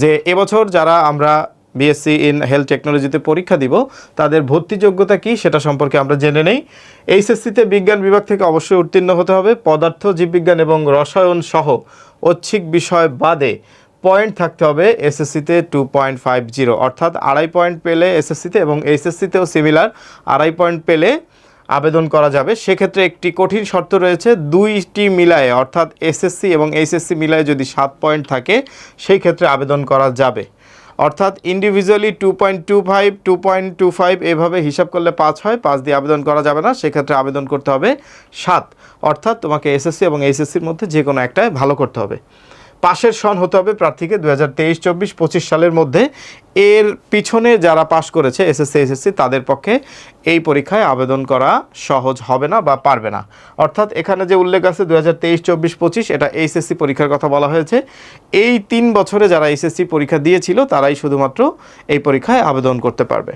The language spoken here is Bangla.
যে এবছর যারা আমরা বিএসসি ইন হেলথ টেকনোলজিতে পরীক্ষা দিব তাদের ভর্তি যোগ্যতা কী সেটা সম্পর্কে আমরা জেনে নেই। এইচএসসিতে বিজ্ঞান বিভাগ থেকে অবশ্যই উত্তীর্ণ হতে হবে। পদার্থ, জীববিজ্ঞান এবং রসায়ন সহ ঐচ্ছিক বিষয় বাদে পয়েন্ট থাকতে হবে এসএসসিতে 2.50, অর্থাৎ 2.5 পয়েন্ট পেলে এসএসসিতে এবং এইচএসসিতেও সিমিলার 2.5 পয়েন্ট পেলে আবেদন করা যাবে। সেক্ষেত্রে একটি কঠিন শর্ত রয়েছে, দুইটি মিলায়ে অর্থাৎ এসএসসি এবং এইচএসসি মিলায়ে যদি 7 পয়েন্ট থাকে সেই ক্ষেত্রে আবেদন করা যাবে। অর্থাৎ ইন্ডিভিজুয়ালি 2.25, 2.25 এভাবে হিসাব করলে 5 হয়, 5 দিয়ে আবেদন করা যাবে না, সেক্ষেত্রে আবেদন করতে হবে 7। অর্থাৎ তোমাকে এসএসসি এবং এইচএসসির মধ্যে যে কোনো একটায় ভালো করতে হবে। পাশের সন হতে হবে প্রার্থীকে 2023, 24, 25 সালের মধ্যে। এর পিছনে যারা পাশ করেছে এসএসসি, এইচএসসি তাদের পক্ষে এই পরীক্ষায় আবেদন করা সহজ হবে না বা পারবে না। অর্থাৎ এখানে যে উল্লেখ আছে 2023, 24, 25 এটা এইচএসসি পরীক্ষার কথা বলা হয়েছে। এই 3 বছরে যারা এইচএসসি পরীক্ষা দিয়েছিল তারাই শুধুমাত্র এই পরীক্ষায় আবেদন করতে পারবে।